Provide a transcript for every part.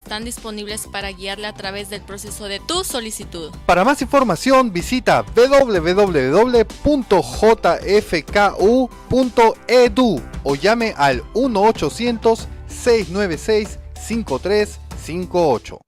están disponibles para guiarle a través del proceso de tu solicitud. Para más información visita www.jfku.edu o llame al 1-800-696-5358.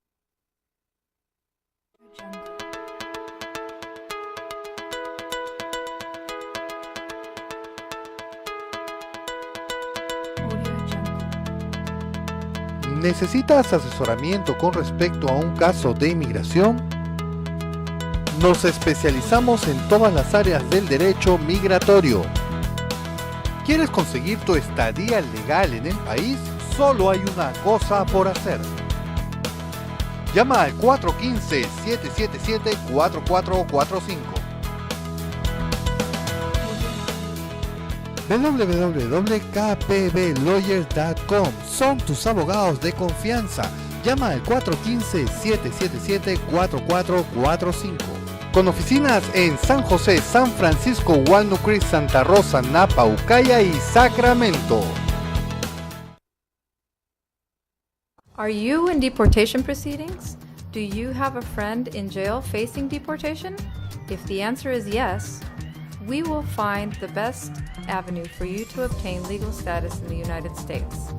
¿Necesitas asesoramiento con respecto a un caso de inmigración? Nos especializamos en todas las áreas del derecho migratorio. ¿Quieres conseguir tu estadía legal en el país? Solo hay una cosa por hacer. Llama al 415-777-4445. www.kpblawyers.com. Son tus abogados de confianza. Llama al 415-777-4445. Con oficinas en San José, San Francisco, Walnut Creek, Santa Rosa, Napa, Ukiah y Sacramento. Are you in deportation proceedings? Do you have a friend in jail facing deportation? If the answer is yes, we will find the best avenue for you to obtain legal status in the United States.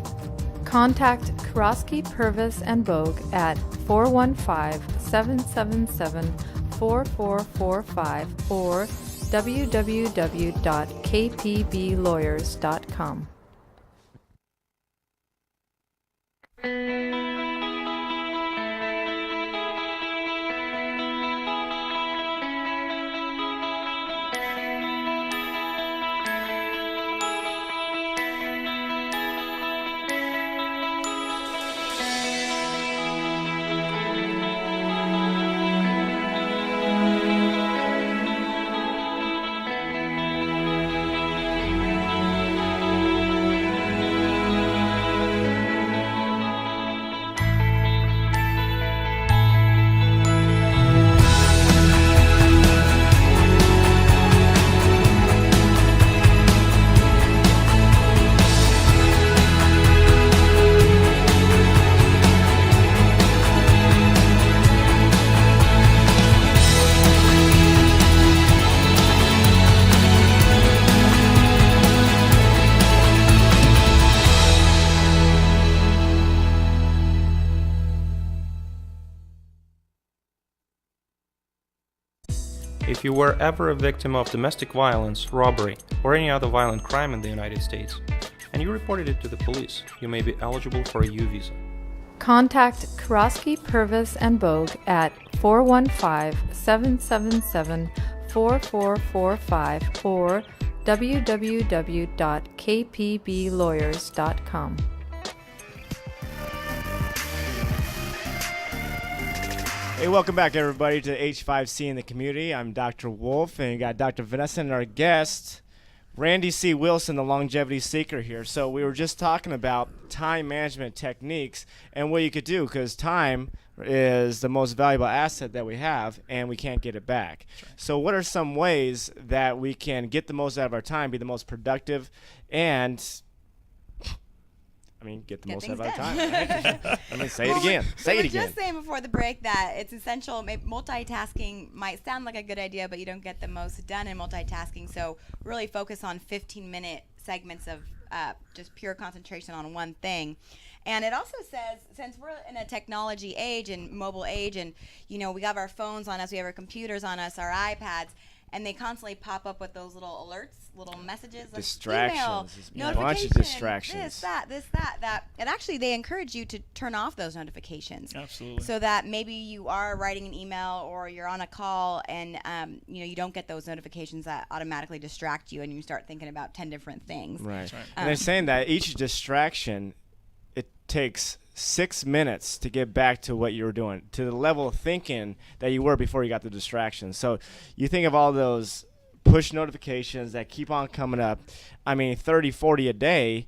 Contact Karosky, Purvis, and Bogue at 415-777-4445 or www.kpblawyers.com. If you were ever a victim of domestic violence, robbery, or any other violent crime in the United States, and you reported it to the police, you may be eligible for a U visa. Contact Karosky, Purvis, and Bogue at 415-777-4445 or www.kpblawyers.com. Hey, welcome back, everybody, to H5C in the community. I'm Dr. Wolf, and you got Dr. Vanessa and our guest, Randy C. Wilson, the longevity seeker here. So we were just talking about time management techniques and what you could do, because time is the most valuable asset that we have, and we can't get it back. Sure. So what are some ways that we can get the most out of our time, be the most productive, and get the most out of our time. Right? Say it again. Say it again. We were just saying before the break that it's essential. Multitasking might sound like a good idea, but you don't get the most done in multitasking. So really focus on 15-minute segments of just pure concentration on one thing. And it also says, since we're in a technology age and mobile age, and we have our phones on us, we have our computers on us, our iPads, and they constantly pop up with those little alerts, little messages, distractions, email, a bunch of distractions, this, that. And actually, they encourage you to turn off those notifications. Absolutely. So that maybe you are writing an email or you're on a call, and you don't get those notifications that automatically distract you, and you start thinking about 10 different things. Right. And they're saying that each distraction, it takes 6 minutes to get back to what you were doing, to the level of thinking that you were before you got the distraction. So you think of all those push notifications that keep on coming up. 30, 40 a day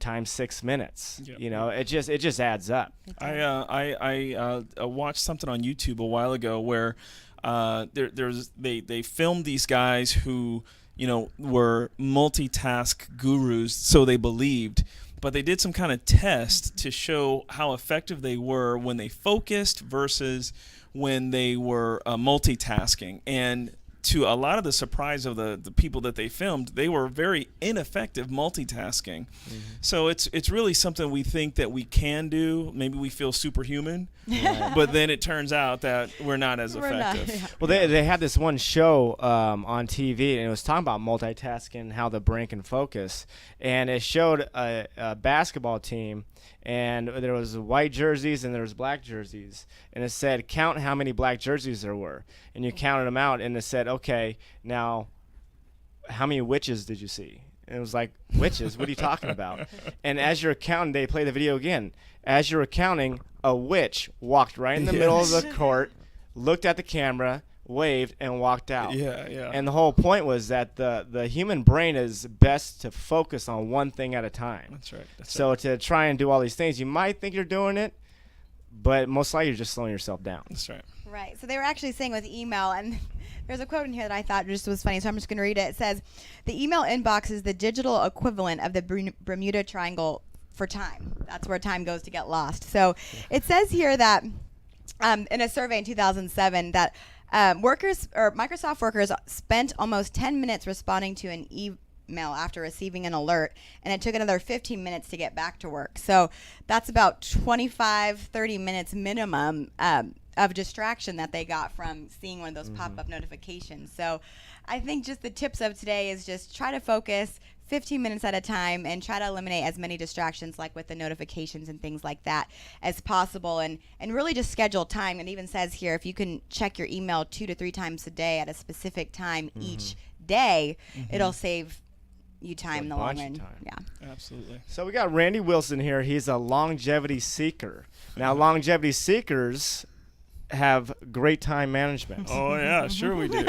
times 6 minutes. Yep. It just adds up. I watched something on YouTube a while ago where they filmed these guys who were multitask gurus, so they believed. but they did some kind of test to show how effective they were when they focused versus when they were multitasking. And to a lot of the surprise of the people that they filmed, they were very ineffective multitasking. So it's really something we think that we can do. Maybe we feel superhuman, but then it turns out that we're not as effective. Well, they had this one show on TV, and it was talking about multitasking, how the brain can focus. And it showed a basketball team, and there was white jerseys and there was black jerseys. And it said, count how many black jerseys there were. And you counted them out, and it said, okay, now how many witches did you see? And it was like, witches? What are you talking about? And as you're counting, they play the video again. As you were counting, a witch walked right in the middle of the court, looked at the camera, waved, and walked out. Yeah. And the whole point was that the human brain is best to focus on one thing at a time. That's right. So to try and do all these things, you might think you're doing it, but most likely you're just slowing yourself down. That's right. Right. So they were actually saying with email, and there's a quote in here that I thought just was funny, so I'm just going to read it. It says, "The email inbox is the digital equivalent of the Bermuda Triangle for time." That's where time goes to get lost. So it says here that in a survey in 2007 that Microsoft workers spent almost 10 minutes responding to an email after receiving an alert, and it took another 15 minutes to get back to work. So that's about 30 minutes minimum of distraction that they got from seeing one of those pop-up notifications. So I think just the tips of today is just try to focus 15 minutes at a time and try to eliminate as many distractions like with the notifications and things like that as possible, and really just schedule time. It even says here if you can check your email 2 to 3 times a day at a specific time each day, it'll save you time in the long run. Yeah, Absolutely. So we got Randy Wilson here. He's a longevity seeker. Now, longevity seekers have great time management. Oh yeah, sure we do.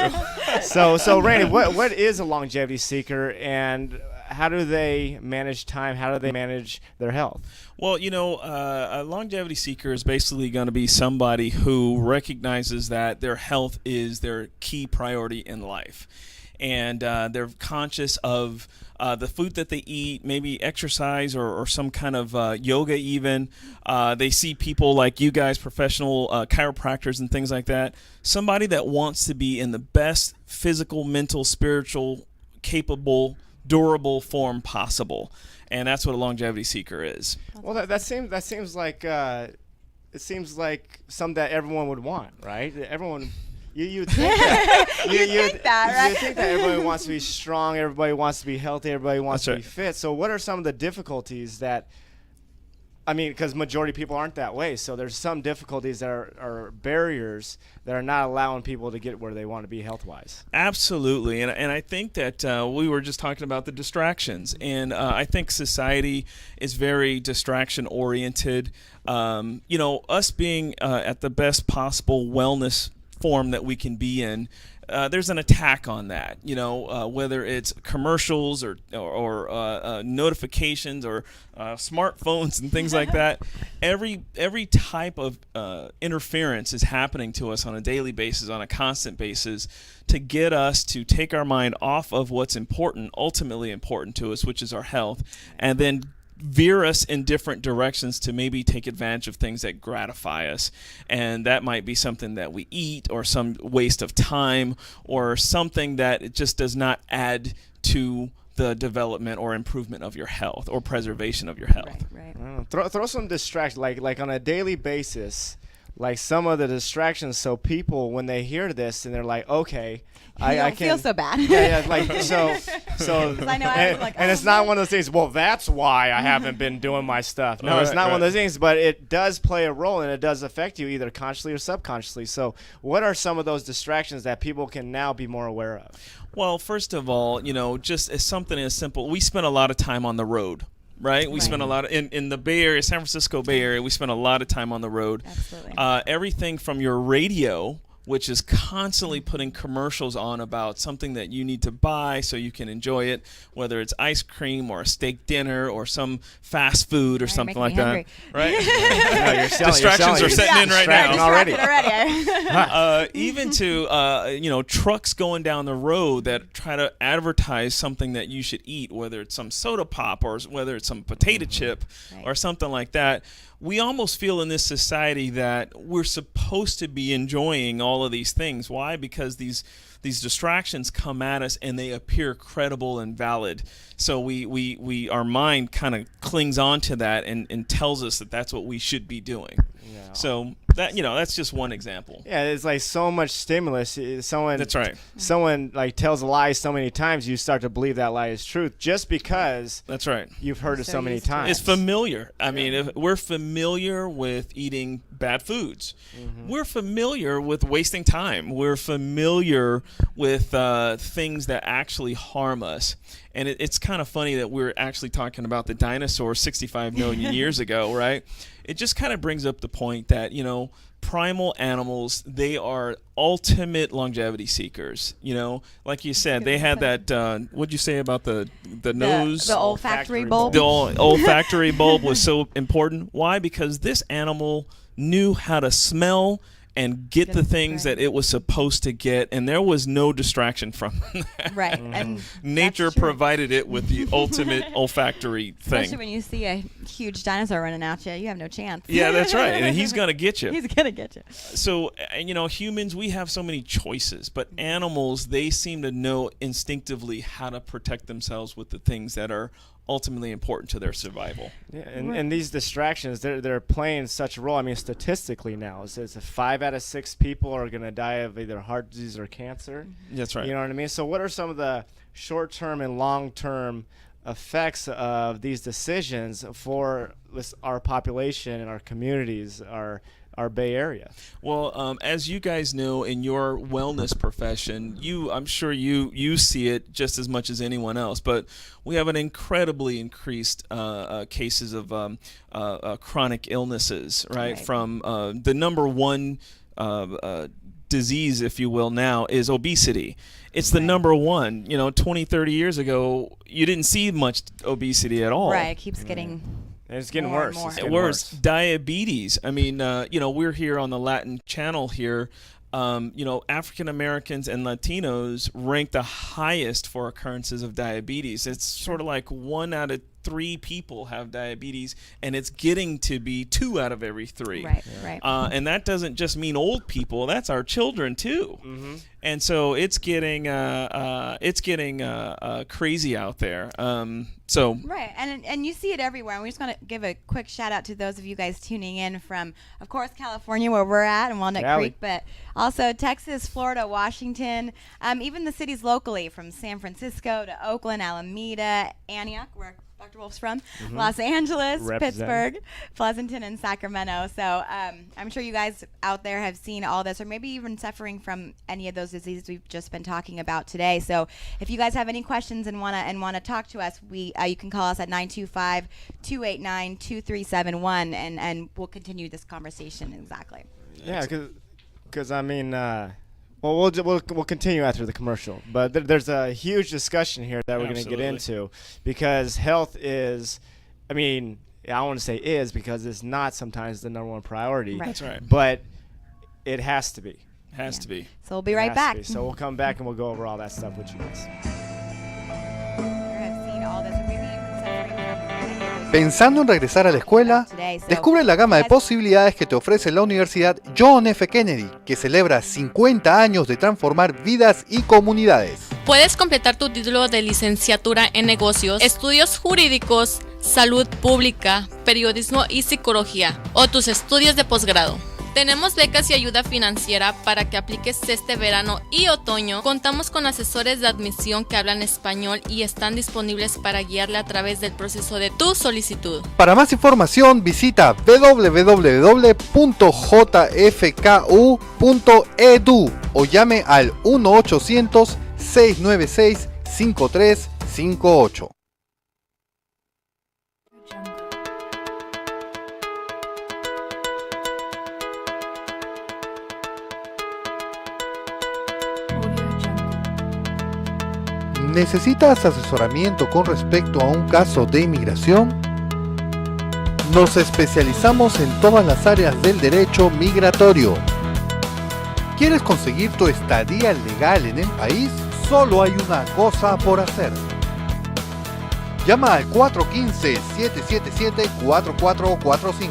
So Randy, what is a longevity seeker, and how do they manage time? How do they manage their health? Well, a longevity seeker is basically going to be somebody who recognizes that their health is their key priority in life. And they're conscious of the food that they eat, maybe exercise or some kind of yoga even. They see people like you guys, professional chiropractors and things like that. Somebody that wants to be in the best physical, mental, spiritual, capable, durable form possible. And that's what a longevity seeker is. Well, that seems like it seems like something that everyone would want, right? Everyone. You think that. You think that everybody wants to be strong, everybody wants to be healthy, everybody wants to be fit. So what are some of the difficulties that, because majority of people aren't that way, so there's some difficulties that are barriers that are not allowing people to get where they want to be health-wise. Absolutely, and I think that we were just talking about the distractions, and I think society is very distraction-oriented. Us being at the best possible wellness form that we can be in, there's an attack on that, whether it's commercials or notifications or smartphones and things like that. Every type of interference is happening to us on a daily basis, on a constant basis, to get us to take our mind off of what's ultimately important to us, which is our health, and then veer us in different directions to maybe take advantage of things that gratify us. And that might be something that we eat, or some waste of time, or something that it just does not add to the development or improvement of your health or preservation of your health. Right. Throw some distractions, like on a daily basis, like some of the distractions, so people, when they hear this and they're like, okay, I can feel so bad. Yeah, like so. I know, I was like, and it's not one of those things. Well, that's why I haven't been doing my stuff. No, it's not one of those things. But it does play a role, and it does affect you either consciously or subconsciously. So, what are some of those distractions that people can now be more aware of? Well, first of all, just as something as simple, we spend a lot of time on the road. Right? We spend a lot of, in the Bay Area, San Francisco Bay Area, we spend a lot of time on the road. Absolutely. Everything from your radio, which is constantly putting commercials on about something that you need to buy so you can enjoy it, whether it's ice cream or a steak dinner or some fast food or something like that. Right? No, Distractions are setting in right now. Already. Even to trucks going down the road that try to advertise something that you should eat, whether it's some soda pop or whether it's some potato chip or something like that. We almost feel in this society that we're supposed to be enjoying all of these things. Why? Because these distractions come at us and they appear credible and valid. So we our mind kind of clings on to that and tells us that that's what we should be doing. Yeah. So that that's just one example. Yeah, it's like so much stimulus. That's right. Someone like tells a lie so many times, you start to believe that lie is truth just because. That's right. You've heard it so many times. It's familiar. I mean, if we're familiar with eating bad foods. We're familiar with wasting time. We're familiar with things that actually harm us. And it's kind of funny that we're actually talking about the dinosaurs 65 million years ago, right? It just kind of brings up the point that, primal animals, they are ultimate longevity seekers. Like you said, they had that, what'd you say about the nose? The olfactory bulb. The olfactory bulb was so important. Why? Because this animal knew how to smell and get the things that it was supposed to get, and there was no distraction from that. Right. And nature provided it with the ultimate olfactory thing. Especially when you see a huge dinosaur running at you, you have no chance. Yeah, that's right. And he's going to get you. He's going to get you. So, humans, we have so many choices, but animals, they seem to know instinctively how to protect themselves with the things that are ultimately important to their survival. Yeah, and these distractions, they're playing such a role. I mean, statistically now, it's 5 out of 6 people are going to die of either heart disease or cancer. That's right. You know what I mean? So what are some of the short-term and long-term effects of these decisions for our population and our communities, our Bay Area? Well, as you guys know, in your wellness profession, I'm sure you see it just as much as anyone else, but we have an incredibly increased cases of chronic illnesses, right? From the number one disease, if you will, now is obesity. It's the number one. 20, 30 years ago, you didn't see much obesity at all. Right, it keeps getting... It's getting worse. It's getting worse. Diabetes. I mean, we're here on the Latin channel here. African Americans and Latinos rank the highest for occurrences of diabetes. It's sort of like 1 out of 3 people have diabetes, and it's getting to be 2 out of every 3. Right. And that doesn't just mean old people. That's our children too. Mm-hmm. And so it's getting crazy out there. Right, and you see it everywhere. And we just want to give a quick shout out to those of you guys tuning in from, of course, California, where we're at, in Walnut Creek, but also Texas, Florida, Washington, even the cities locally from San Francisco to Oakland, Alameda, Antioch, where Dr. Wolf's from, Los Angeles, Pittsburgh, Pleasanton, and Sacramento. So I'm sure you guys out there have seen all this, or maybe even suffering from any of those diseases we've just been talking about today. So if you guys have any questions and wanna talk to us, you can call us at 925-289-2371, and we'll continue this conversation. Exactly. Yeah, because I mean. Well, we'll continue after the commercial, but there's a huge discussion here that we're going to get into, because health is, I mean, I don't want to say is, because it's not sometimes the number one priority. Right. That's right. But it has to be. Has to be. So we'll be right back. So we'll come back and we'll go over all that stuff with you guys. ¿Pensando en regresar a la escuela? Descubre la gama de posibilidades que te ofrece la Universidad John F. Kennedy, que celebra 50 años de transformar vidas y comunidades. Puedes completar tu título de licenciatura en negocios, estudios jurídicos, salud pública, periodismo y psicología, o tus estudios de posgrado. Tenemos becas y ayuda financiera para que apliques este verano y otoño. Contamos con asesores de admisión que hablan español y están disponibles para guiarle a través del proceso de tu solicitud. Para más información visita www.jfku.edu o llame al 1-800-696-5358. ¿Necesitas asesoramiento con respecto a un caso de inmigración? Nos especializamos en todas las áreas del derecho migratorio. ¿Quieres conseguir tu estadía legal en el país? Solo hay una cosa por hacer. Llama al 415-777-4445.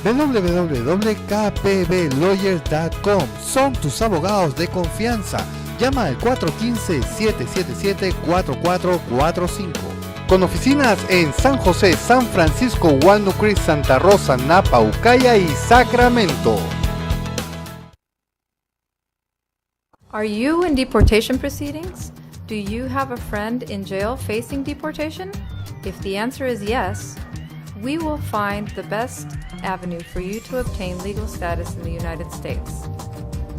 www.kpblawyers.com. Son tus abogados de confianza. Llama al 415-777-4445. Con oficinas en San José, San Francisco, Walnut Creek, Santa Rosa, Napa, Ukiah y Sacramento. Are you in deportation proceedings? Do you have a friend in jail facing deportation? If the answer is yes, we will find the best avenue for you to obtain legal status in the United States.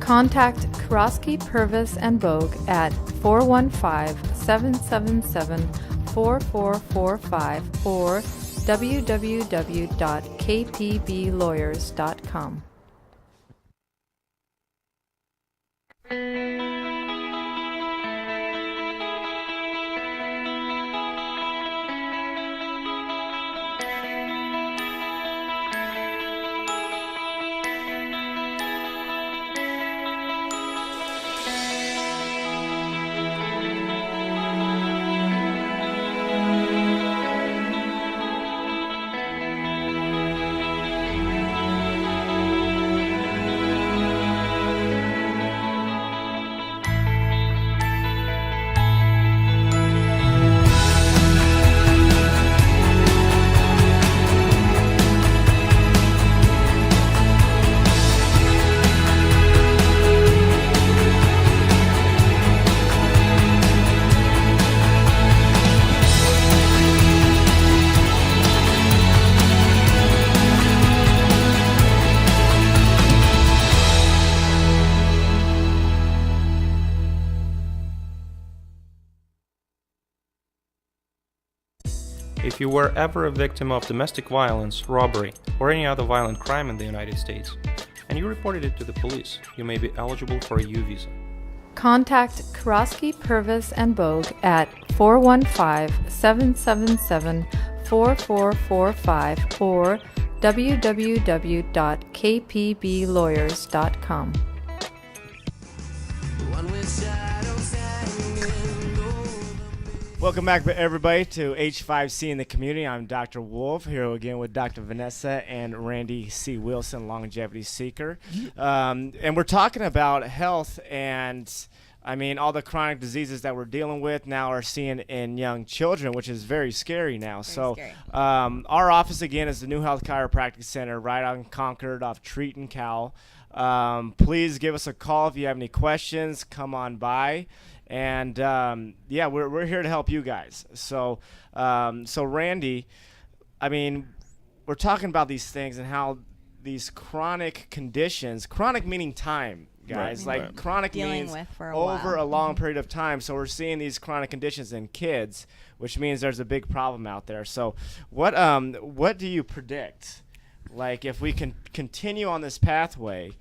Contact Kroski, Purvis, and Bogue at 415-777-4445 or www.kpblawyers.com. If you were ever a victim of domestic violence, robbery, or any other violent crime in the United States, and you reported it to the police, you may be eligible for a U visa. Contact Kroski, Purvis, and Bogue at 415-777-4445 or www.kpblawyers.com. Welcome back, everybody, to H5C in the community. I'm Dr. Wolf, here again with Dr. Vanessa and Randy C. Wilson, longevity seeker. And we're talking about health and, I mean, all the chronic diseases that we're dealing with now are seeing in young children, which is very scary now. Scary. Our office, again, is the New Health Chiropractic Center right on Concord off Treat and Cowell. Please give us a call if you have any questions. Come on by. And yeah, we're here to help you guys. So Randy, I mean, we're talking about these things and how these chronic conditions, chronic meaning time, guys, like chronic dealing means with for a over while. a long period of time. So we're seeing these chronic conditions in kids, which means there's a big problem out there. So what do you predict? Like, if we can continue on this pathway,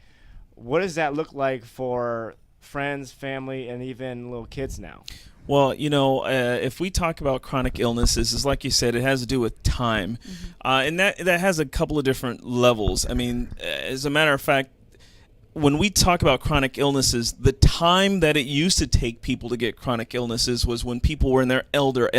what does that look like for friends, family, and even little kids now? Well, you know, if we talk about chronic illnesses, it's like you said, it has to do with time. And that has a couple of different levels. I mean, as a matter of fact, when we talk about chronic illnesses, the time that it used to take people to get chronic illnesses was when people were in their elder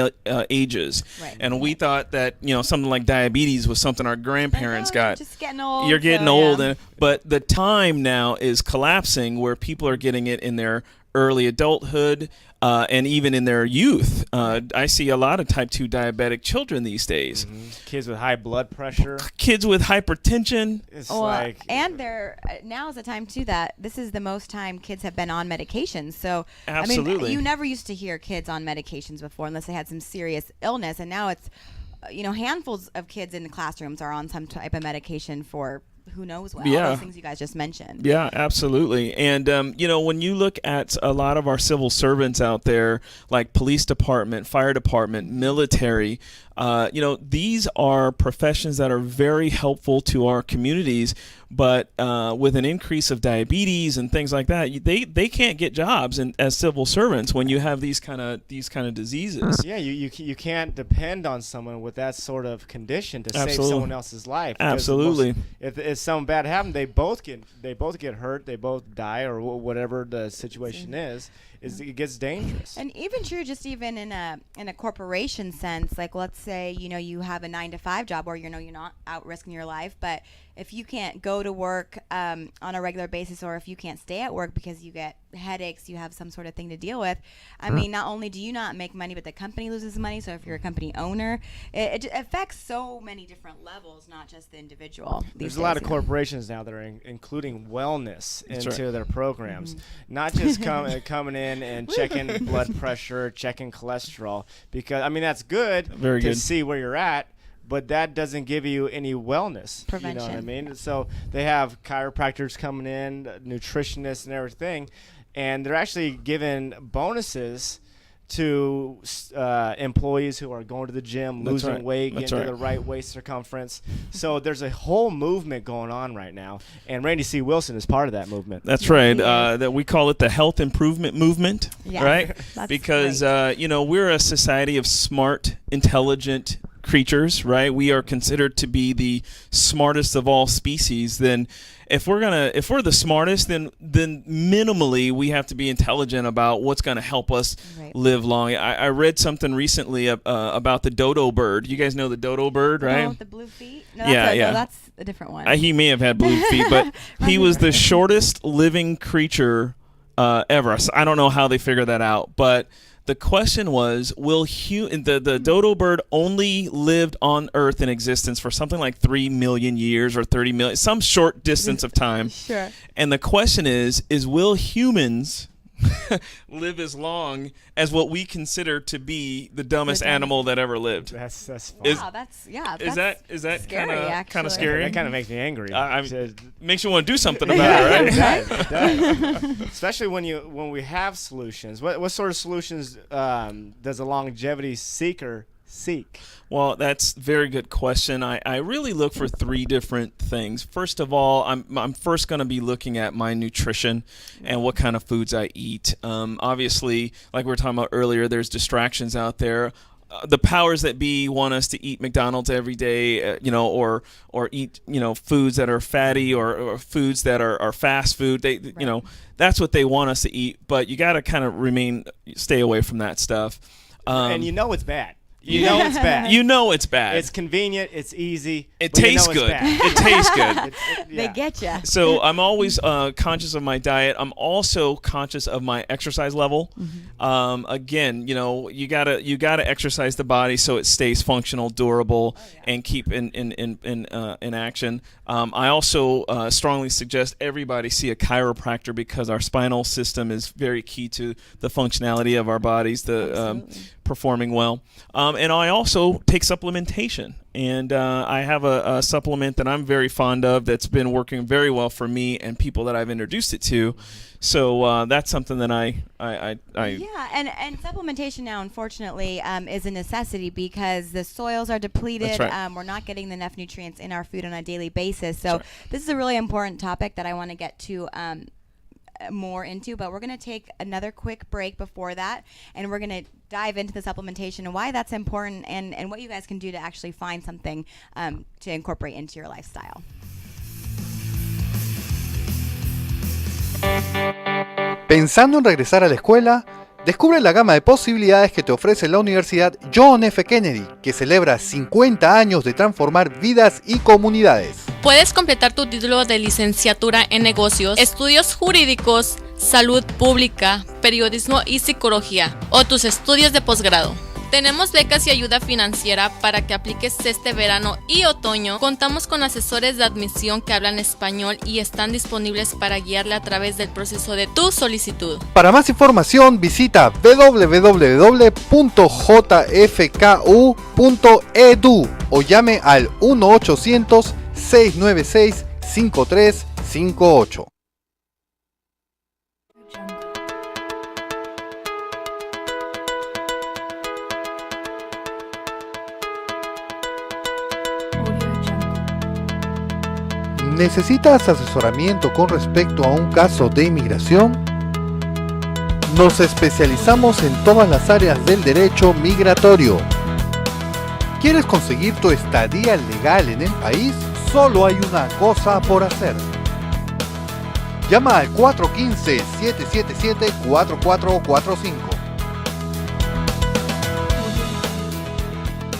ages. Right. And we thought that, you know, something like diabetes was something our grandparents got. Just getting old. You're getting so, old. yeah. But the time now is collapsing where people are getting it in their early adulthood and even in their youth. I see a lot of type 2 diabetic children these days. Kids with high blood pressure. Kids with hypertension. It's Well, like, and they're now is the time too that this is the most time kids have been on medications. So I Absolutely. mean, you never used to hear kids on medications before unless they had some serious illness, and now it's handfuls of kids in the classrooms are on some type of medication for who knows what. All those things you guys just mentioned. Yeah, absolutely. And, when you look at a lot of our civil servants out there, like police department, fire department, military, These are professions that are very helpful to our communities, but with an increase of diabetes and things like that, they can't get jobs as civil servants when you have these kind of diseases. Yeah, you can't depend on someone with that sort of condition to Absolutely. save someone else's life. Absolutely. If something bad happens, they both get hurt, they both die, or whatever the situation is. It gets dangerous. And even true, just even in a corporation sense, like let's say you have a 9-to-5 job, or you're not out risking your life, but if you can't go to work on a regular basis, or if you can't stay at work because you get headaches, you have some sort of thing to deal with. I mean, not only do you not make money, but the company loses money. So if you're a company owner, it affects so many different levels, not just the individual. There's a lot of corporations now that are including wellness into their programs, Mm-hmm. not just coming in and checking blood pressure, checking cholesterol, because I mean that's good to see where you're at. But that doesn't give you any wellness. Prevention. You know what I mean? So they have chiropractors coming in, nutritionists and everything, and they're actually giving bonuses to employees who are going to the gym, losing weight, getting to the right waist circumference. So there's a whole movement going on right now, and Randy C. Wilson is part of that movement. That's right. That we call it the health improvement movement, right? Because we're a society of smart, intelligent creatures, right? We are considered to be the smartest of all species. Then if we're the smartest, then minimally we have to be intelligent about what's going to help us live long. I read something recently about the dodo bird. You guys know the dodo bird, right? Oh, with the blue feet? No, that's a different one. He may have had blue feet, but he was the shortest living creature ever. So I don't know how they figured that out, but the question was, the dodo bird only lived on Earth in existence for something like 3 million years or 30 million, some short distance of time. Sure. And the question is will humans live as long as what we consider to be the dumbest animal that ever lived? That's fun. Is that scary, kind of scary? That kind of makes me angry. Makes you want to do something about it, right? It does. Especially when we have solutions. What sort of solutions does a longevity seeker seek? Well, that's a very good question. I really look for 3 different things. First of all, I'm first going to be looking at my nutrition and what kind of foods I eat. Obviously, like we were talking about earlier, there's distractions out there. The powers that be want us to eat McDonald's every day, or eat, foods that are fatty or foods that are fast food. That's what they want us to eat. But you got to kind of stay away from that stuff. And it's bad. You know it's bad. You know it's bad. It's convenient. It's easy. It tastes good. It tastes good. They get you. So I'm always conscious of my diet. I'm also conscious of my exercise level. Mm-hmm. Again, you gotta exercise the body so it stays functional, durable, and keep in action. I also strongly suggest everybody see a chiropractor because our spinal system is very key to the functionality of our bodies, performing well. And I also take supplementation. And I have a supplement that I'm very fond of that's been working very well for me and people that I've introduced it to. So that's something that I and supplementation now, unfortunately, is a necessity because the soils are depleted. That's right. We're not getting enough nutrients in our food on a daily basis. So this is a really important topic that I want to get to more into, but we're going to take another quick break before that, and we're going to dive into the supplementation and why that's important and what you guys can do to actually find something to incorporate into your lifestyle. ¿Pensando en regresar a la escuela? Descubre la gama de posibilidades que te ofrece la Universidad John F. Kennedy, que celebra 50 años de transformar vidas y comunidades. Puedes completar tu título de licenciatura en negocios, estudios jurídicos, salud pública, periodismo y psicología, o tus estudios de posgrado. Tenemos becas y ayuda financiera para que apliques este verano y otoño. Contamos con asesores de admisión que hablan español y están disponibles para guiarle a través del proceso de tu solicitud. Para más información visita www.jfku.edu o llame al 1-800-696-5358. ¿Necesitas asesoramiento con respecto a un caso de inmigración? Nos especializamos en todas las áreas del derecho migratorio. ¿Quieres conseguir tu estadía legal en el país? Solo hay una cosa por hacer. Llama al 415-777-4445.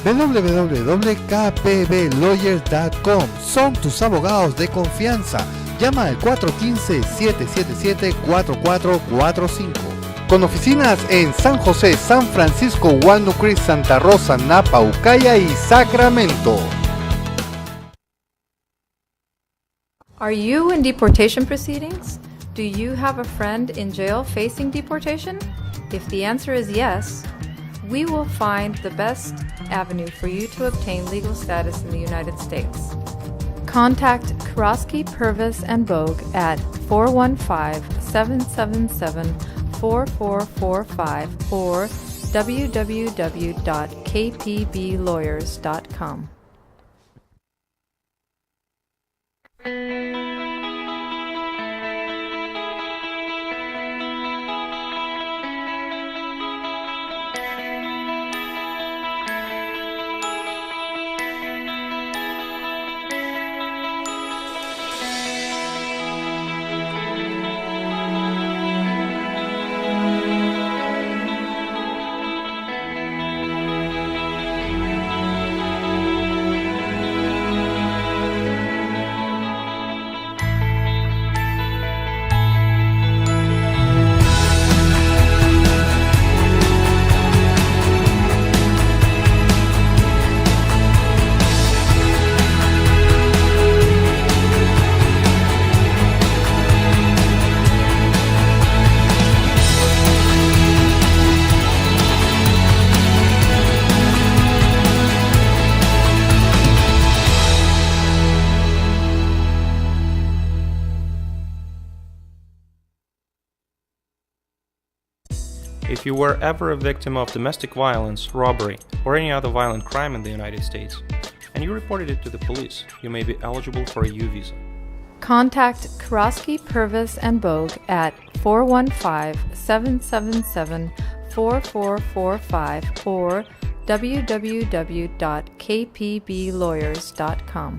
www.kpblawyers.com. Son tus abogados de confianza. Llama al 415-777-4445. Con oficinas en San José, San Francisco, Walnut Creek, Santa Rosa, Napa, Ukiah y Sacramento. Are you in deportation proceedings? Do you have a friend in jail facing deportation? If the answer is yes, we will find the best avenue for you to obtain legal status in the United States. Contact Karosky, Purvis, and Bogue at 415-777-4445 or www.kpblawyers.com. If you were ever a victim of domestic violence, robbery, or any other violent crime in the United States, and you reported it to the police, you may be eligible for a U visa. Contact Karosky, Purvis, and Bogue at 415-777-4445 or www.kpblawyers.com.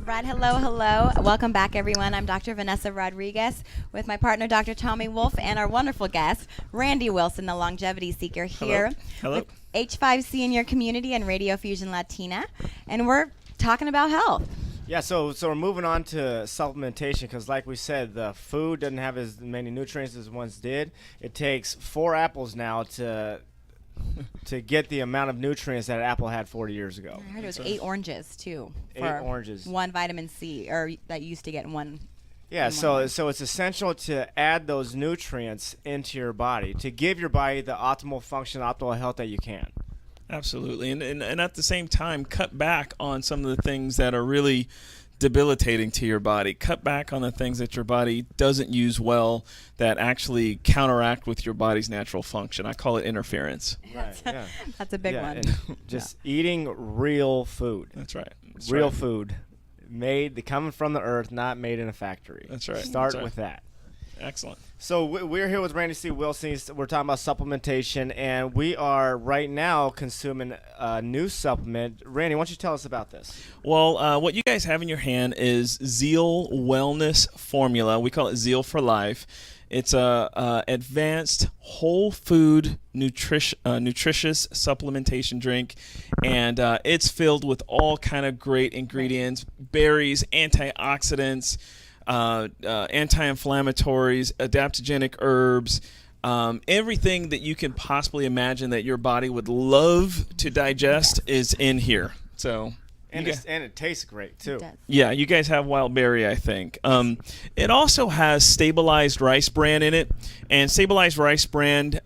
Right, hello. Welcome back, everyone. I'm Dr. Vanessa Rodriguez with my partner, Dr. Tommy Wolf, and our wonderful guest, Randy Wilson, the longevity seeker here Hello. with H5C in your community and Radio Fusion Latina, and we're talking about health. Yeah, so we're moving on to supplementation because, like we said, the food doesn't have as many nutrients as once did. It takes 4 apples now to get the amount of nutrients that an apple had 40 years ago. I heard it was 8 oranges too. 8 for oranges. 1 vitamin C, or that you used to get in one. Yeah, so it's essential to add those nutrients into your body to give your body the optimal function, optimal health that you can. Absolutely. And at the same time, cut back on some of the things that are really debilitating to your body. Cut back on the things that your body doesn't use well that actually counteract with your body's natural function. I call it interference. Right, yeah. That's a big one. And just eating real food. That's right. Real food. Coming from the earth, not made in a factory. That's right. Start with that. Excellent. So we're here with Randy C. Wilson. We're talking about supplementation, and we are right now consuming a new supplement. Randy, why don't you tell us about this? Well, what you guys have in your hand is Zeal Wellness Formula. We call it Zeal for Life. It's a advanced whole food nutritious supplementation drink, and it's filled with all kind of great ingredients: berries, antioxidants, anti-inflammatories, adaptogenic herbs, everything that you can possibly imagine that your body would love to digest is in here. So. And it tastes great too. Yeah, you guys have wild berry, I think. It also has stabilized rice bran in it, and stabilized rice bran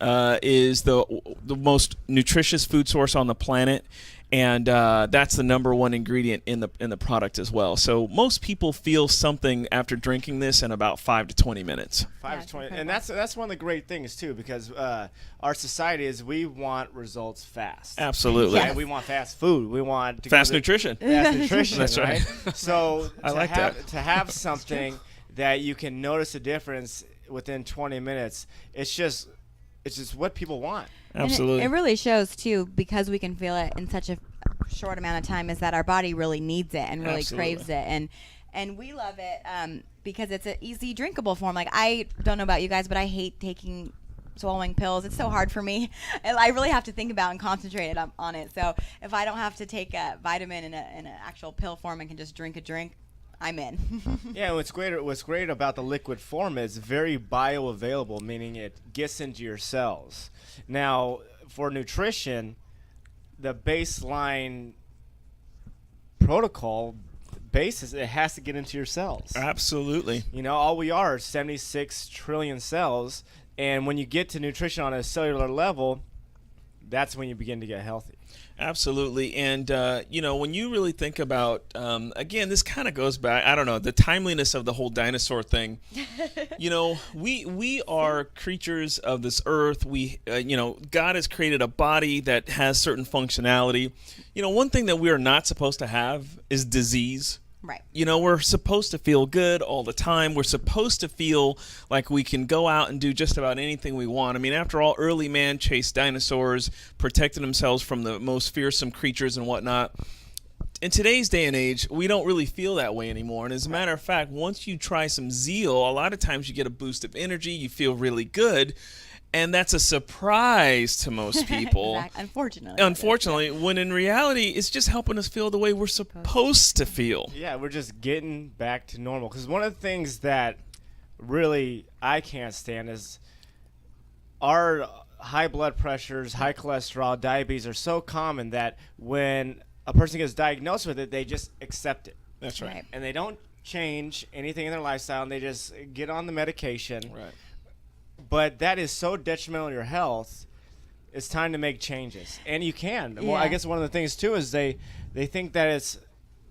is the most nutritious food source on the planet. and that's the number one ingredient in the product as well. So most people feel something after drinking this in about 5 to 20 minutes. 5 to 20, and that's one of the great things too, because our society is we want results fast. Absolutely. Right? We want fast food. We want fast nutrition. Fast nutrition. That's right. So to have something that you can notice a difference within 20 minutes, it's just what people want. Absolutely. It really shows too, because we can feel it in such a short amount of time, is that our body really needs it and really craves it, and we love it because it's an easy drinkable form. Like, I don't know about you guys, but I hate swallowing pills. It's so hard for me. I really have to think about and concentrate on it. So if I don't have to take a vitamin in an actual pill form and can just drink a drink, I'm in. Yeah, what's great about the liquid form is very bioavailable, meaning it gets into your cells. Now, for nutrition, the baseline protocol basis, it has to get into your cells. Absolutely. You know, all we are is 76 trillion cells, and when you get to nutrition on a cellular level, that's when you begin to get healthy. Absolutely. And, when you really think about, again, this kind of goes back, I don't know, the timeliness of the whole dinosaur thing. We are creatures of this earth. God has created a body that has certain functionality. One thing that we are not supposed to have is disease. Right. We're supposed to feel good all the time. We're supposed to feel like we can go out and do just about anything we want. I mean, after all, early man chased dinosaurs, protected themselves from the most fearsome creatures and whatnot. In today's day and age, we don't really feel that way anymore. And as a matter of fact, once you try some zeal, a lot of times you get a boost of energy. You feel really good. And that's a surprise to most people. Unfortunately, when in reality, it's just helping us feel the way we're supposed to feel. Yeah, we're just getting back to normal. Because one of the things that really I can't stand is our high blood pressures, high cholesterol, diabetes are so common that when a person gets diagnosed with it, they just accept it. That's right. And they don't change anything in their lifestyle, and they just get on the medication. Right. But that is so detrimental to your health. It's time to make changes, and you can. Yeah. Well, I guess one of the things too is they think that it's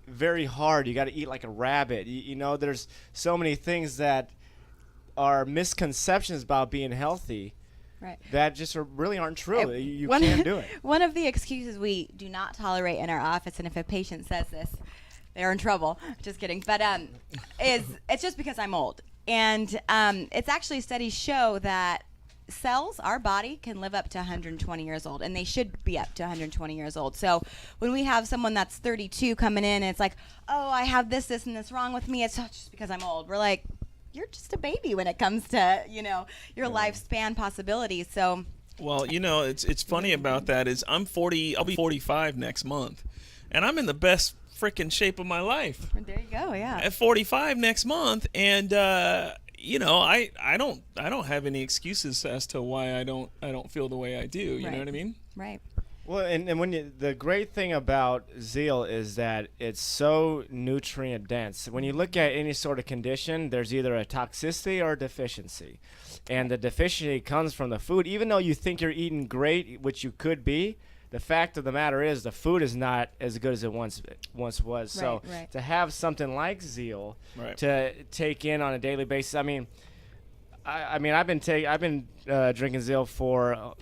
very hard. You got to eat like a rabbit. There's so many things that are misconceptions about being healthy. Right. That just really aren't true. You can't do it. One of the excuses we do not tolerate in our office, and if a patient says this, they're in trouble. Just kidding. But it's just because I'm old. And it's actually studies show that cells, our body, can live up to 120 years old, and they should be up to 120 years old. So when we have someone that's 32 coming in, and it's like, oh, I have this, and this wrong with me, it's not just because I'm old. We're like, you're just a baby when it comes to, your lifespan possibilities. So. Well, it's funny about that is I'm 40, I'll be 45 next month, and I'm in the best freaking shape of my life. There you go. Yeah. At 45 next month, and I don't have any excuses as to why I don't feel the way I do. You know what I mean? Right. Well, and when the great thing about zeal is that it's so nutrient dense. When you look at any sort of condition, there's either a toxicity or a deficiency, and the deficiency comes from the food. Even though you think you're eating great, which you could be, the fact of the matter is the food is not as good as it once was. So to have something like zeal to take in on a daily basis, I mean, I've been drinking zeal for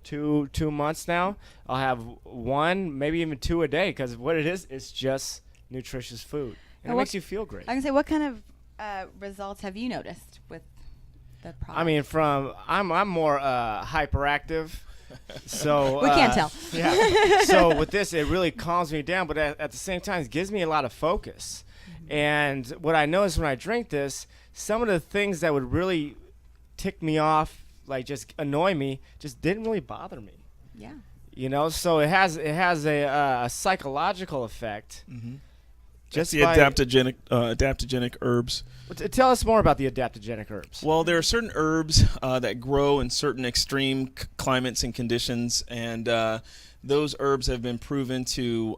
2 months now. I'll have 1, maybe even 2 a day, because what it is, it's just nutritious food, and it makes you feel great. I can say, what kind of results have you noticed with the product? I mean, I'm more hyperactive. So we can't tell. Yeah. So with this, it really calms me down, but at the same time, it gives me a lot of focus. Mm-hmm. And what I notice when I drink this, some of the things that would really tick me off, like just annoy me, just didn't really bother me. Yeah. So it has a psychological effect. Mm-hmm. Just the adaptogenic herbs. Tell us more about the adaptogenic herbs. Well, there are certain herbs that grow in certain extreme climates and conditions, and those herbs have been proven to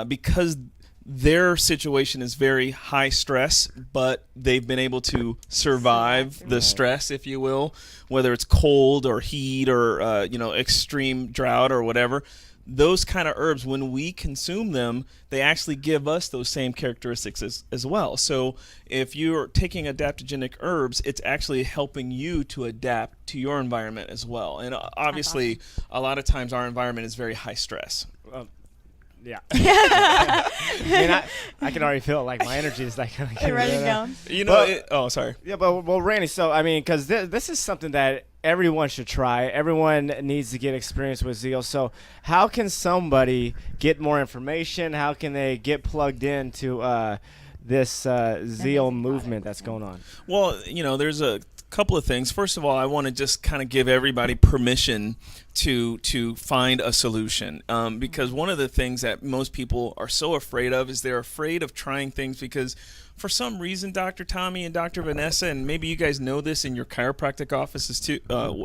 because their situation is very high stress, but they've been able to survive the stress, if you will, whether it's cold or heat or extreme drought or whatever. those kind of herbs, when we consume them, they actually give us those same characteristics as well. So if you're taking adaptogenic herbs, it's actually helping you to adapt to your environment as well. And obviously, a lot of times our environment is very high stress. Yeah. I mean, I can already feel like my energy is like ready to go. You know, oh, sorry. Yeah, but well, Randy, so I mean, because this is something that everyone should try. Everyone needs to get experience with Zeal. So how can somebody get more information? How can they get plugged into this Zeal movement that's going on? Well, you know, there's a couple of things. First of all, I want to just kind of give everybody permission to find a solution, because one of the things that most people are so afraid of is they're afraid of trying things because for some reason, Dr. Tommy and Dr. Vanessa, and maybe you guys know this in your chiropractic offices too,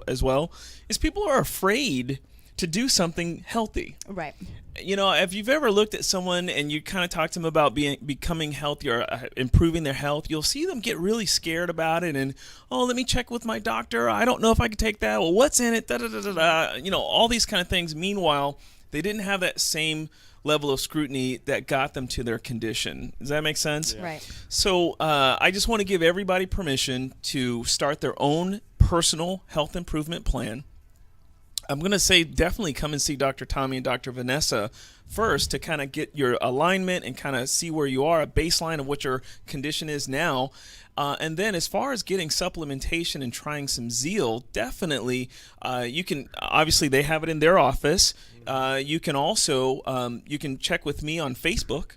as well, is people are afraid to do something healthy. Right. You know, if you've ever looked at someone and you kind of talk to them about becoming healthy or improving their health, you'll see them get really scared about it and, oh, let me check with my doctor. I don't know if I can take that. Well, what's in it? Da, da, da, da, da. You know, all these kind of things. Meanwhile, they didn't have that same level of scrutiny that got them to their condition. Does that make sense? Yeah. Right. So I just want to give everybody permission to start their own personal health improvement plan. I'm going to say definitely come and see Dr. Tommy and Dr. Vanessa first to kind of get your alignment and kind of see where you are, a baseline of what your condition is now. And then as far as getting supplementation and trying some Zeal, definitely you can, obviously they have it in their office. You can also, you can check with me on Facebook.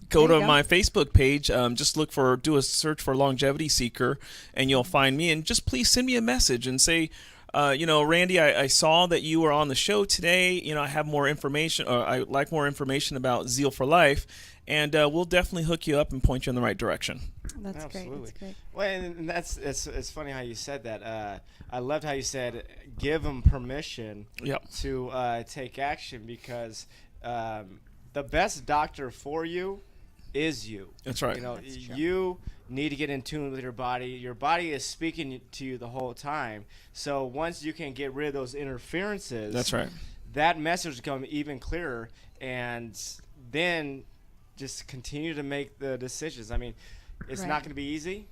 Go to my Facebook page, just do a search for Longevity Seeker, and you'll find me. And just please send me a message and say, you know, Randy, I saw that you were on the show today. You know, I have more information, or I like more information about Zeal for Life, and we'll definitely hook you up and point you in the right direction. That's Absolutely. great. That's great. Well, and it's funny how you said that. I loved how you said give them permission to take action, because the best doctor for you is you. That's right. You know, you need to get in tune with your body. Your body is speaking to you the whole time. So once you can get rid of those interferences, that's right, that message will become even clearer, and then just continue to make the decisions. I mean, it's not going to be easy,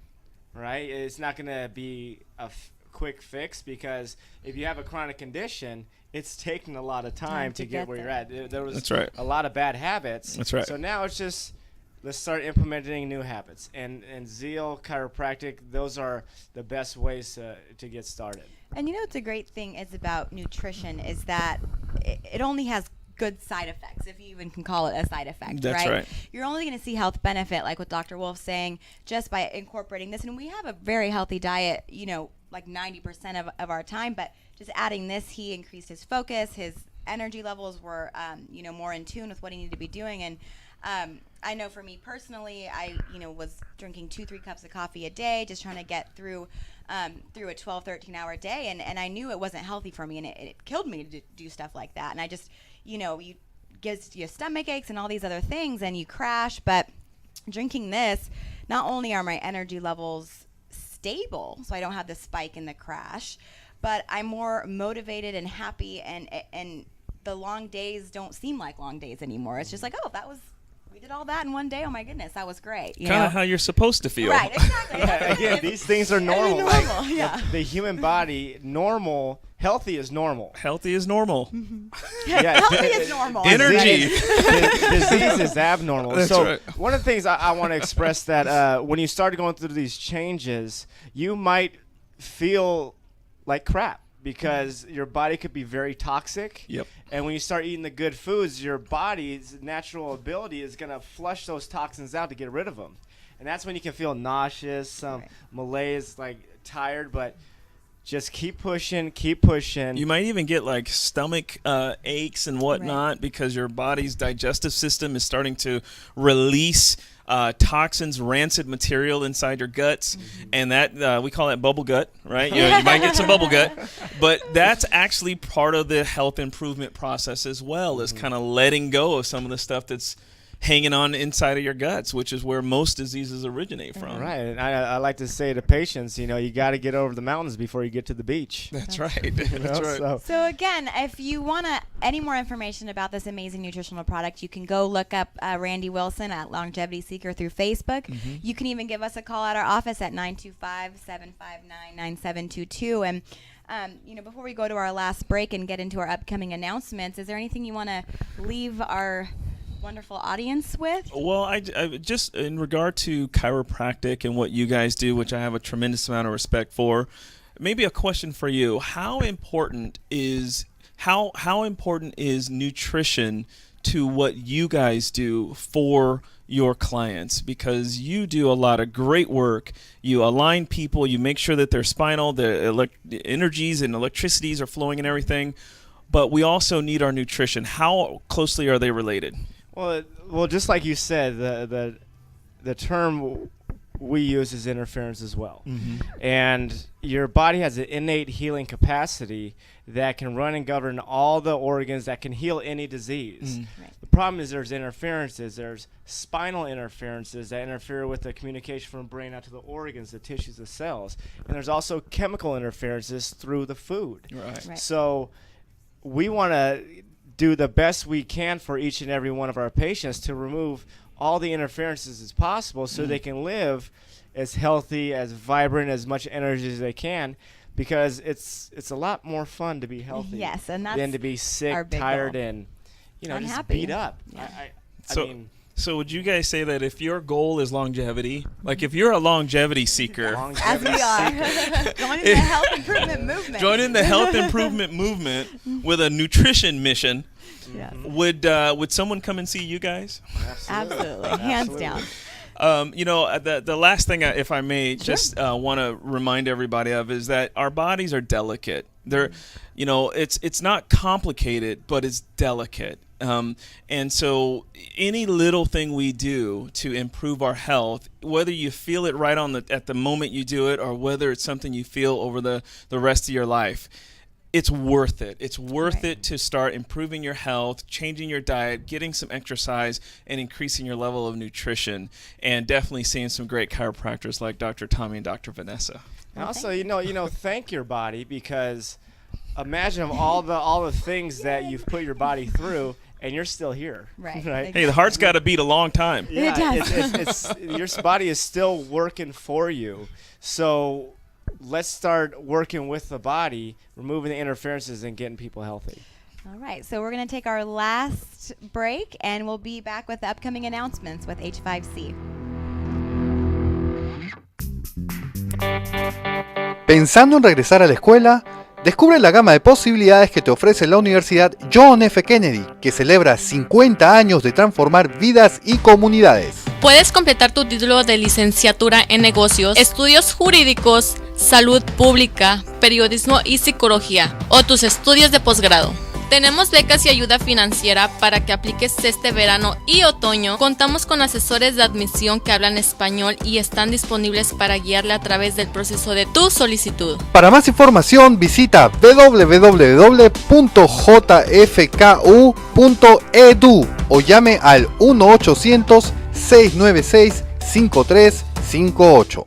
right? It's not going to be a quick fix, because if you have a chronic condition, it's taking a lot of time to get where you're at. There was a lot of bad habits. That's right. So now it's just, let's start implementing new habits. And Zeal Chiropractic, those are the best ways to get started. And you know what's a great thing is about nutrition is that it only has good side effects, if you even can call it a side effect. That's right. You're only going to see health benefit, like what Dr. Wolf's saying, just by incorporating this. And we have a very healthy diet, you know, like 90% of our time, but just adding this, he increased his focus, his energy levels were, you know, more in tune with what he needed to be doing. And I know for me personally, I, you know, was drinking 2-3 cups of coffee a day, just trying to get through a 12-13 hour day. And I knew it wasn't healthy for me, and it killed me to do stuff like that. And I just, you know, you gives you stomach aches and all these other things, and you crash. But drinking this, not only are my energy levels stable, so I don't have the spike in the crash, but I'm more motivated and happy, and the long days don't seem like long days anymore. It's just like, oh, we did all that in one day. Oh my goodness, that was great. Kind of how you're supposed to feel. Right, exactly. Again, these things are normal. Normal, yeah. The human body, healthy is normal. Healthy is normal. Mm-hmm. Yeah, healthy is normal. Energy. Disease is abnormal. That's so right. One of the things I want to express that when you started going through these changes, you might feel like crap, because your body could be very toxic. Yep. And when you start eating the good foods, your body's natural ability is going to flush those toxins out to get rid of them. And that's when you can feel nauseous, some malaise, like tired, but just keep pushing, keep pushing. You might even get like stomach aches and whatnot, because your body's digestive system is starting to release toxins, rancid material inside your guts, and that we call that bubble gut, right? You might get some bubble gut, but that's actually part of the health improvement process as well, is kind of letting go of some of the stuff that's hanging on the inside of your guts, which is where most diseases originate from. Right, and I like to say to patients, you got to get over the mountains before you get to the beach. That's right. That's right. So again, if you want any more information about this amazing nutritional product, you can go look up Randy Wilson at Longevity Seeker through Facebook. You can even give us a call at our office at 925-759-9722. And before we go to our last break and get into our upcoming announcements, is there anything you want to leave our wonderful audience with? Well, I just in regard to chiropractic and what you guys do, which I have a tremendous amount of respect for, maybe a question for you: how important is nutrition to what you guys do for your clients? Because you do a lot of great work. You align people, you make sure that their spinal, the energies and electricities are flowing and everything, but we also need our nutrition. How closely are they related? Well, just like you said, the term we use is interference as well. And your body has an innate healing capacity that can run and govern all the organs, that can heal any disease. Right. The problem is there's interferences. There's spinal interferences that interfere with the communication from the brain out to the organs, the tissues, the cells. And there's also chemical interferences through the food. Right. So we want to do the best we can for each and every one of our patients to remove all the interferences as possible so they can live as healthy, as vibrant, as much energy as they can, because it's a lot more fun to be healthy and that's than to be sick, tired, goal. And just Unhappy. beat up. Yeah. So would you guys say that if your goal is longevity, like if you're a longevity seeker, as we are, join in the health improvement movement. Join in the health improvement movement with a nutrition mission. Yes. Would someone come and see you guys? Absolutely. Hands down. The last thing, if I may, just want to remind everybody of is that our bodies are delicate. They're, it's not complicated, but it's delicate. And so any little thing we do to improve our health, whether you feel it right at the moment you do it, or whether it's something you feel over the rest of your life, it's worth it. It's worth it to start improving your health, changing your diet, getting some exercise, and increasing your level of nutrition, and definitely seeing some great chiropractors like Dr. Tommy and Dr. Vanessa. And also, thank your body, because imagine all the things that you've put your body through, and you're still here. Right. Exactly. Hey, the heart's got to beat a long time. Yeah, it does. Your body is still working for you. So let's start working with the body, removing the interferences, and getting people healthy. All right, so we're going to take our last break, and we'll be back with the upcoming announcements with H5C. ¿Pensando en regresar a la escuela? Descubre la gama de posibilidades que te ofrece la Universidad John F. Kennedy, que celebra 50 años de transformar vidas y comunidades. Puedes completar tu título de licenciatura en negocios, estudios jurídicos, salud pública, periodismo y psicología, o tus estudios de posgrado. Tenemos becas y ayuda financiera para que apliques este verano y otoño. Contamos con asesores de admisión que hablan español y están disponibles para guiarle a través del proceso de tu solicitud. Para más información visita www.jfku.edu o llame al 1-800-696-5358.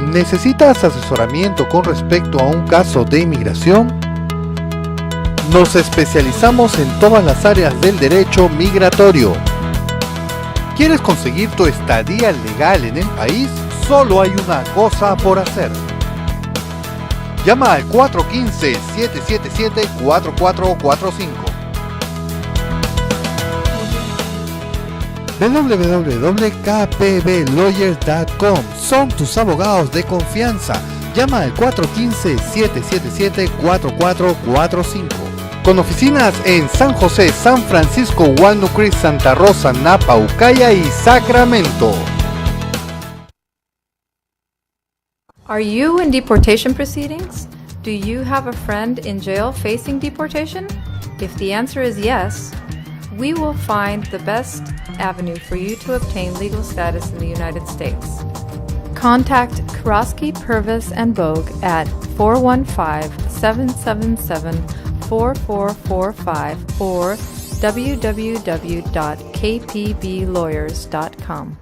¿Necesitas asesoramiento con respecto a un caso de inmigración? Nos especializamos en todas las áreas del derecho migratorio. ¿Quieres conseguir tu estadía legal en el país? Solo hay una cosa por hacer. Llama al 415-777-4445. www.kpblawyers.com. Son tus abogados de confianza. Llama al 415-777-4445. Con oficinas en San José, San Francisco, Walnut Creek, Santa Rosa, Napa, Ukiah y Sacramento. Are you in deportation proceedings? Do you have a friend in jail facing deportation? If the answer is yes, we will find the best avenue for you to obtain legal status in the United States. Contact Karosky, Purvis, and Bogue at 415-777-4445 or www.kpblawyers.com.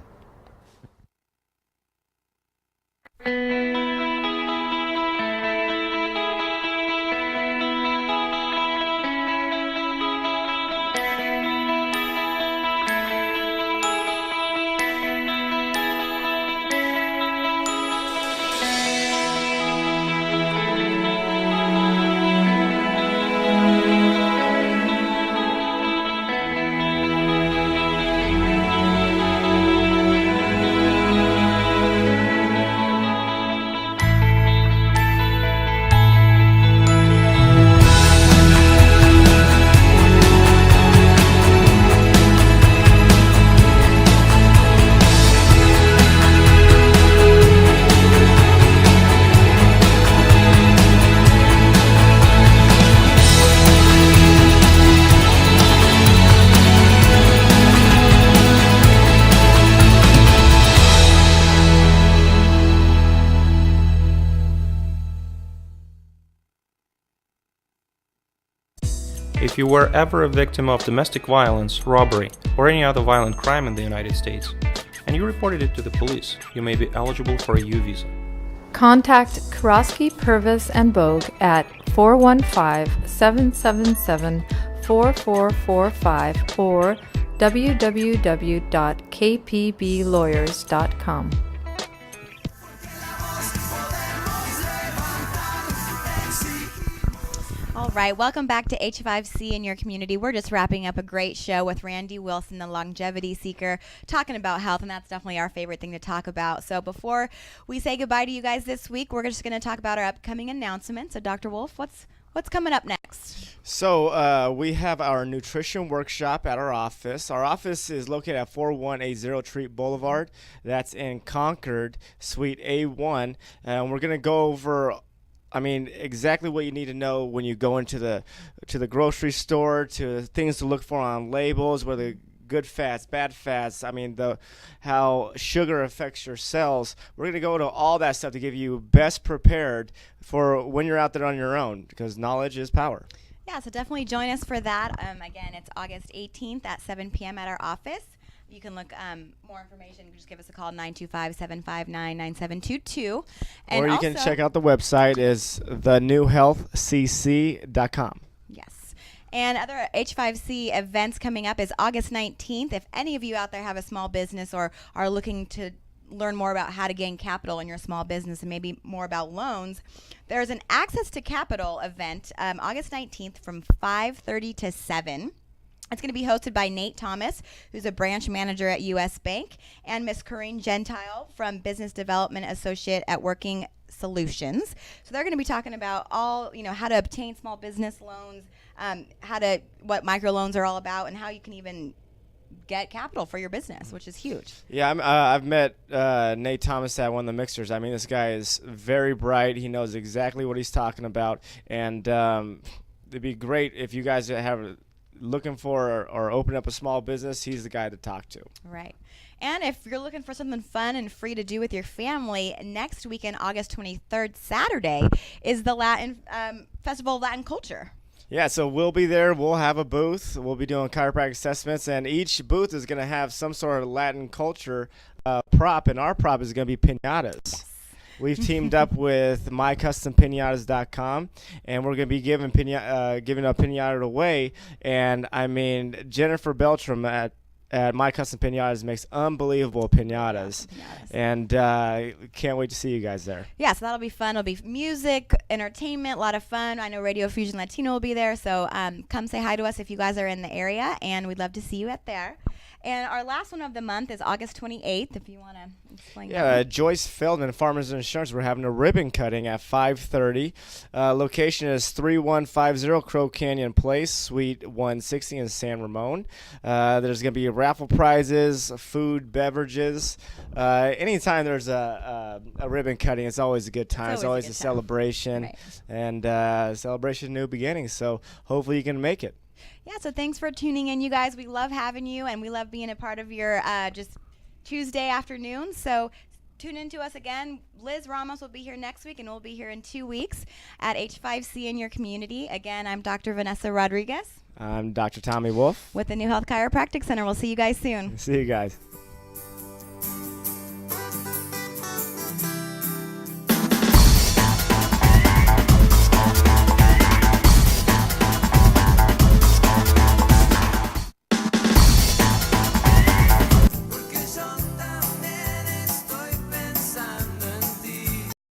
If you were ever a victim of domestic violence, robbery, or any other violent crime in the United States, and you reported it to the police, you may be eligible for a U visa. Contact Karosky, Purvis, and Bogue at 415-777-4445 or www.kpblawyers.com. All right, welcome back to H5C in your community. We're just wrapping up a great show with Randy Wilson, the longevity seeker, talking about health, and that's definitely our favorite thing to talk about. So before we say goodbye to you guys this week, we're just going to talk about our upcoming announcements. So Dr. Wolf, what's coming up next? So we have our nutrition workshop at our office. Our office is located at 4180 Treat Boulevard. That's in Concord, Suite A1. And we're going to go over exactly what you need to know when you go into the grocery store, to things to look for on labels, whether good fats, bad fats, how sugar affects your cells. We're going to go to all that stuff to give you best prepared for when you're out there on your own, because knowledge is power. Yeah, so definitely join us for that. Again, it's August 18th at 7 p.m. at our office. You can look more information. Just give us a call, 925-759-9722. Or you can check out the website is thenewhealthcc.com. Yes. And other H5C events coming up is August 19th. If any of you out there have a small business or are looking to learn more about how to gain capital in your small business and maybe more about loans, there's an Access to Capital event August 19th from 5:30 to 7. It's going to be hosted by Nate Thomas, who's a branch manager at U.S. Bank, and Miss Corinne Gentile from Business Development Associate at Working Solutions. So they're going to be talking about all, how to obtain small business loans, what microloans are all about, and how you can even get capital for your business, which is huge. Yeah, I've met Nate Thomas at one of the mixers. This guy is very bright. He knows exactly what he's talking about, and it'd be great if you guys have looking for or open up a small business. He's the guy to talk to. Right. And if you're looking for something fun and free to do with your family, next weekend, August 23rd, Saturday, is the Latin Festival of Latin Culture. Yeah, so we'll be there. We'll have a booth. We'll be doing chiropractic assessments, and each booth is going to have some sort of Latin culture prop, and our prop is going to be piñatas. We've teamed up with mycustompinatas.com, and we're going to be giving a piñata away. And Jennifer Beltram at My Custom Pinatas makes unbelievable piñatas. And can't wait to see you guys there. Yeah, so that'll be fun. It'll be music, entertainment, a lot of fun. I know Radio Fusion Latino will be there, so come say hi to us if you guys are in the area, and we'd love to see you at there. And our last one of the month is August 28th, if you want to explain. Yeah, Joyce Feldman, Farmers Insurance, we're having a ribbon cutting at 5:30. Location is 3150 Crow Canyon Place, Suite 160 in San Ramon. There's going to be raffle prizes, food, beverages. Anytime there's a ribbon cutting, it's always a good time. It's always a celebration, right. And celebration of new beginnings. So hopefully you can make it. Yeah, so thanks for tuning in, you guys. We love having you, and we love being a part of your just Tuesday afternoon. So tune in to us again. Liz Ramos will be here next week, and we'll be here in 2 weeks at H5C in your community. Again, I'm Dr. Vanessa Rodriguez I'm Dr. Tommy Wolf. with the New Health Chiropractic Center. We'll see you guys soon. See you guys.